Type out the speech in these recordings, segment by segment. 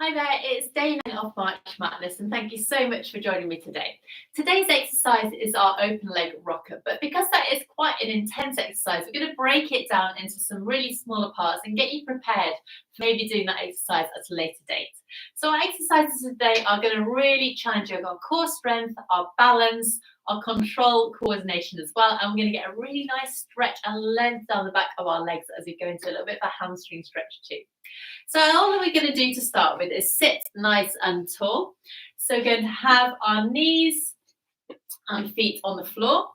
Hi there, it's day 9 of March Matness, and thank you so much for joining me today. Today's exercise is our open leg rocker, but because that is quite an intense exercise, we're going to break it down into some really smaller parts and get you prepared for maybe doing that exercise at a later date. So our exercises today are going to really challenge our core strength, our balance, our control, coordination as well, and we're going to get a really nice stretch and length down the back of our legs as we go into a little bit of a hamstring stretch too. So all that we're going to do to start with is sit nice and tall. So we're going to have our knees and feet on the floor.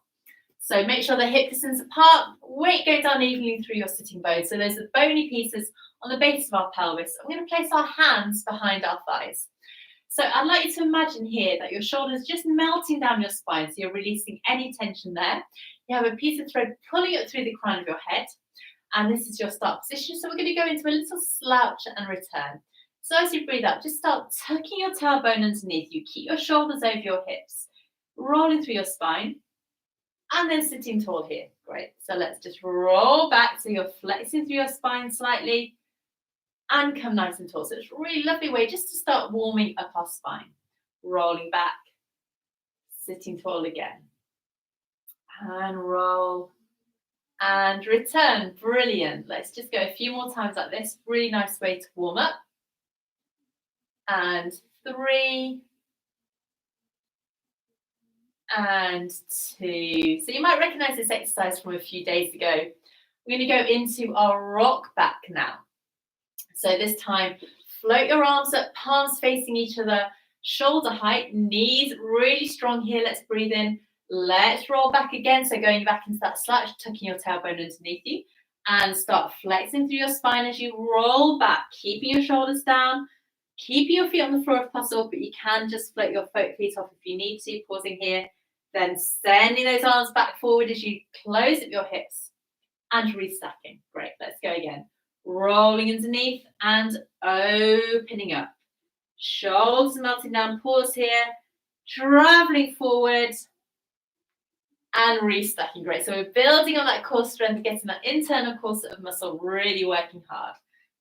So make sure the hip distance apart, weight go down evenly through your sitting bones. So those are the bony pieces on the base of our pelvis. I'm going to place our hands behind our thighs. So I'd like you to imagine here that your shoulders just melting down your spine, so you're releasing any tension there. You have a piece of thread pulling it through the crown of your head. And this is your start position. So we're going to go into a little slouch and return. So as you breathe out, just start tucking your tailbone underneath you. Keep your shoulders over your hips, rolling through your spine, and then sitting tall here. Great. So let's just roll back. So you're flexing through your spine slightly and come nice and tall. So it's a really lovely way just to start warming up our spine. Rolling back, sitting tall again, and roll. And return. Brilliant. Let's just go a few more times like this. Really nice way to warm up. And 3. And 2. So you might recognize this exercise from a few days ago. We're going to go into our rock back now. So this time, float your arms up, palms facing each other, shoulder height, knees really strong here. Let's breathe in. Let's roll back again. So going back into that slouch, tucking your tailbone underneath you, and start flexing through your spine as you roll back, keeping your shoulders down, keeping your feet on the floor if possible, but you can just float your feet off if you need to, pausing here, then sending those arms back forward as you close up your hips and restacking. Great, let's go again. Rolling underneath and opening up. Shoulders melting down, pause here, traveling forward, and restacking. Great. So we're building on that core strength, getting that internal core of muscle really working hard.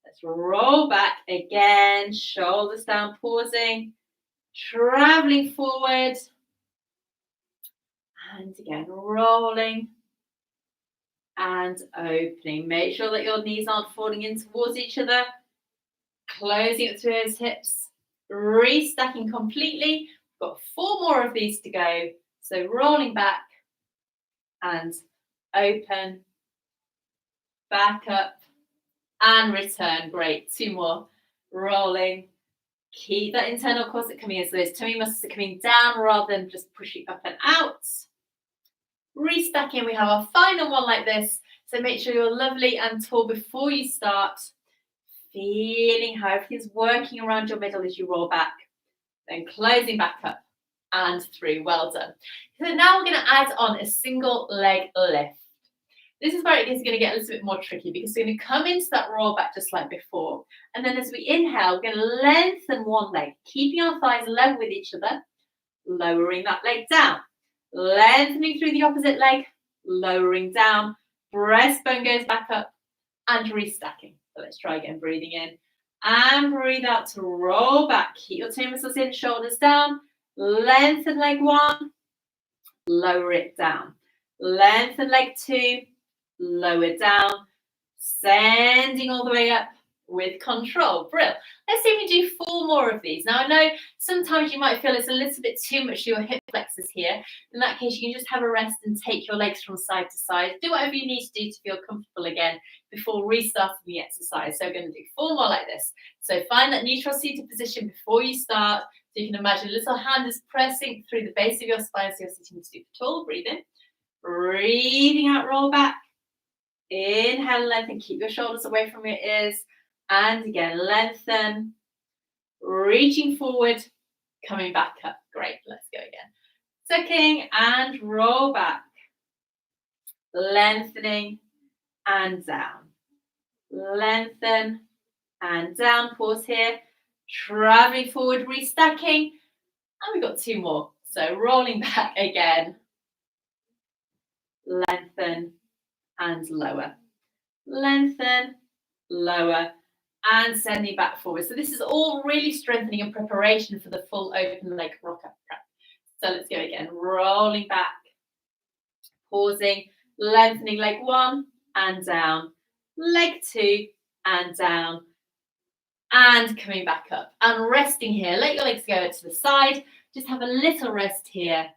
Let's roll back again, shoulders down, pausing, traveling forward, and again, rolling and opening. Make sure that your knees aren't falling in towards each other, closing it through those hips, restacking completely. We've got 4 more of these to go. So rolling back, and open, back up, and return. Great. 2 more. Rolling. Keep that internal corset coming in. So those tummy muscles are coming down rather than just pushing up and out. Restacking. We have our final one like this. So make sure you're lovely and tall before you start. Feeling how everything's working around your middle as you roll back. Then closing back up. And through. Well done. So now we're going to add on a single leg lift. This is where it is going to get a little bit more tricky because we're going to come into that roll back just like before. And then as we inhale, we're going to lengthen one leg, keeping our thighs level with each other, lowering that leg down. Lengthening through the opposite leg, lowering down. Breastbone goes back up and restacking. So let's try again, breathing in and breathe out to roll back. Keep your tummy muscles in, shoulders down. Lengthen leg 1, lower it down. Lengthen leg 2, lower down. Sending all the way up with control. Brilliant. Let's see if we do 4 more of these. Now I know sometimes you might feel it's a little bit too much for your hip flexors here. In that case, you can just have a rest and take your legs from side to side. Do whatever you need to do to feel comfortable again before restarting the exercise. So we're going to do 4 more like this. So find that neutral seated position before you start. So you can imagine a little hand is pressing through the base of your spine so you're sitting super tall. Breathe in. Breathing out, roll back. Inhale, lengthen. Keep your shoulders away from your ears. And again, lengthen. Reaching forward. Coming back up. Great. Let's go again. Tucking and roll back. Lengthening and down. Lengthen and down. Pause here. Traveling forward, restacking, and we've got 2 more. So rolling back again, lengthen and lower, lengthen, lower, and sending back forward. So this is all really strengthening in preparation for the full open leg rocker prep. So let's go again, rolling back, pausing, lengthening leg 1 and down, leg 2 and down, and coming back up and resting here. Let your legs go to the side. Just have a little rest here.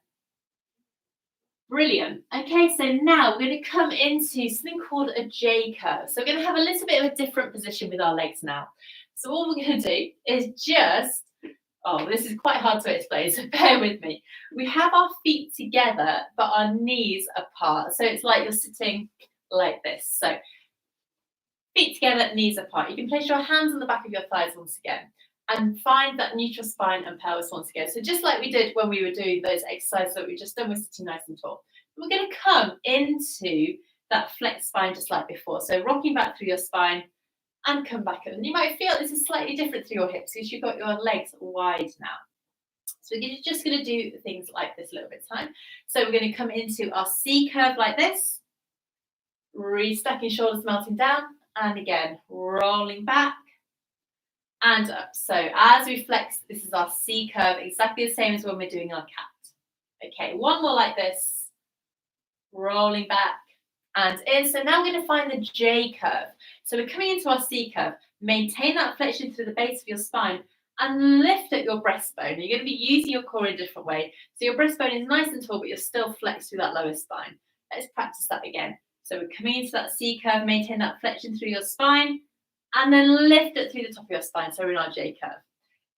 Brilliant. Okay, so now we're going to come into something called a J curve. So we're going to have a little bit of a different position with our legs now. So all we're going to do is just, oh, this is quite hard to explain, so bear with me. We have our feet together, but our knees apart. So it's like you're sitting like this. So feet together, knees apart. You can place your hands on the back of your thighs once again and find that neutral spine and pelvis once again. So just like we did when we were doing those exercises that we just done, we're sitting nice and tall. We're going to come into that flexed spine just like before. So rocking back through your spine and come back up. And you might feel this is slightly different through your hips because you've got your legs wide now. So we're just going to do things like this a little bit of time. So we're going to come into our C curve like this, restacking shoulders, melting down, and again, rolling back and up. So as we flex, this is our C curve, exactly the same as when we're doing our cat. Okay, one more like this, rolling back and in. So now we're going to find the J curve. So we're coming into our C curve, maintain that flexion through the base of your spine and lift at your breastbone. You're going to be using your core in a different way. So your breastbone is nice and tall, but you're still flexed through that lower spine. Let's practice that again. So we're coming into that C curve, maintain that flexion through your spine, and then lift it through the top of your spine. So we're in our J curve.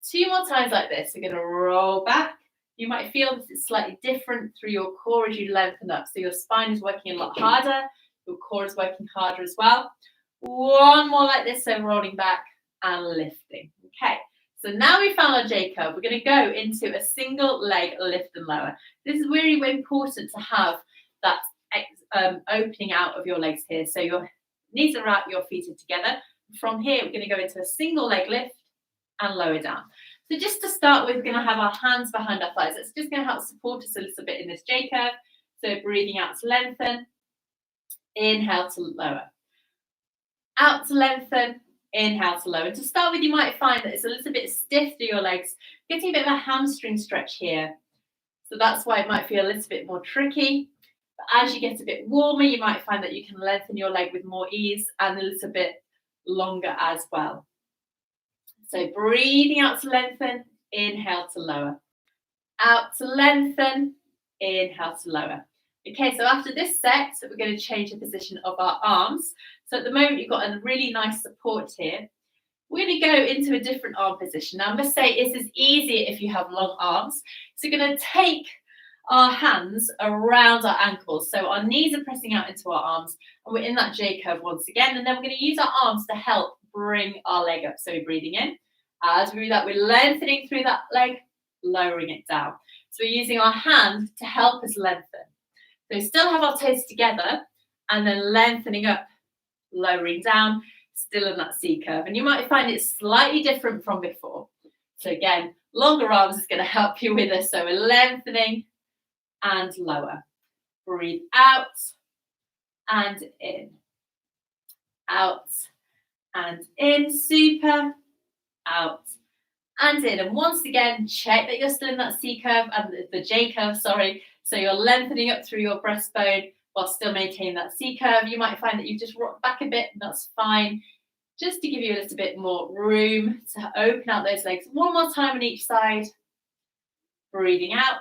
2 more times like this. We're going to roll back. You might feel this is slightly different through your core as you lengthen up. So your spine is working a lot harder. Your core is working harder as well. One more like this. So rolling back and lifting. Okay. So now we found our J curve. We're going to go into a single leg lift and lower. This is really, really important to have that opening out of your legs here. So your knees are out, your feet are together. From here, we're going to go into a single leg lift and lower down. So just to start with, we're going to have our hands behind our thighs. It's just going to help support us a little bit in this J curve. So breathing out to lengthen, inhale to lower. Out to lengthen, inhale to lower. And to start with, you might find that it's a little bit stiff through your legs, getting a bit of a hamstring stretch here. So that's why it might feel a little bit more tricky. But as you get a bit warmer, you might find that you can lengthen your leg with more ease and a little bit longer as well. So breathing out to lengthen, inhale to lower. Out to lengthen, inhale to lower. Okay, so after this set, we're going to change the position of our arms. So at the moment, you've got a really nice support here. We're going to go into a different arm position. Now, I must say this is easier if you have long arms. So we're going to take our hands around our ankles. So our knees are pressing out into our arms, and we're in that J curve once again. And then we're going to use our arms to help bring our leg up. So we're breathing in. As we do that, we're lengthening through that leg, lowering it down. So we're using our hand to help us lengthen. So we still have our toes together and then lengthening up, lowering down, still in that C curve. And you might find it slightly different from before. So again, longer arms is going to help you with this. So we're lengthening and lower. Breathe out and in. Out and in. Super. Out and in. And once again, check that you're still in that C curve and the J curve, sorry. So you're lengthening up through your breastbone while still maintaining that C curve. You might find that you've just rocked back a bit, and that's fine. Just to give you a little bit more room to open out those legs. One more time on each side. Breathing out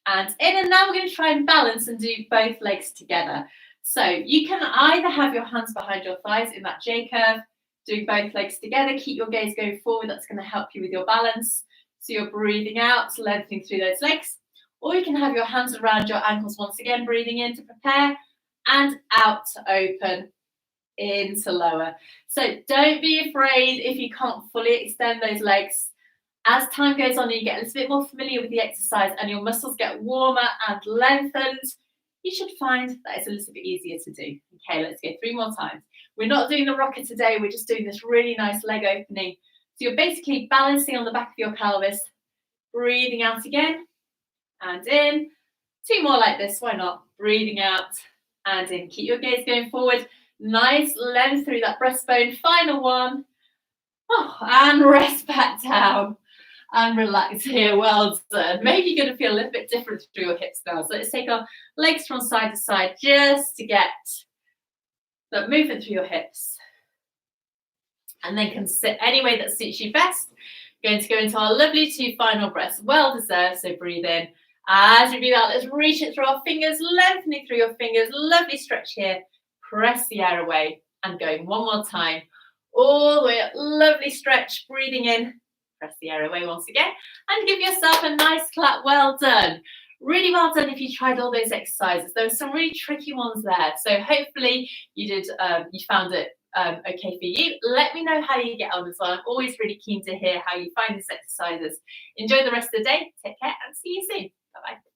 and in. And now we're going to try and balance and do both legs together. So you can either have your hands behind your thighs in that J curve, doing both legs together. Keep your gaze going forward. That's going to help you with your balance. So you're breathing out, lengthening through those legs. Or you can have your hands around your ankles once again, breathing in to prepare and out to open, in to lower. So don't be afraid if you can't fully extend those legs. As time goes on and you get a little bit more familiar with the exercise and your muscles get warmer and lengthened, you should find that it's a little bit easier to do. Okay, let's go 3 more times. We're not doing the rocker today. We're just doing this really nice leg opening. So you're basically balancing on the back of your pelvis, breathing out again and in. 2 more like this. Why not? Breathing out and in. Keep your gaze going forward. Nice length through that breastbone. Final one. Oh, and rest back down and relax here. Well done. Maybe you're going to feel a little bit different through your hips now. So let's take our legs from side to side just to get that movement through your hips. And then can sit any way that suits you best. Going to go into our lovely 2 final breaths. Well deserved. So breathe in. As we breathe out, let's reach it through our fingers, lengthening through your fingers. Lovely stretch here. Press the air away. And going one more time. All the way up. Lovely stretch. Breathing in. Press the air away once again. And give yourself a nice clap. Well done. Really well done if you tried all those exercises. There were some really tricky ones there. So hopefully you found it okay for you. Let me know how you get on as well. I'm always really keen to hear how you find these exercises. Enjoy the rest of the day. Take care and see you soon. Bye-bye.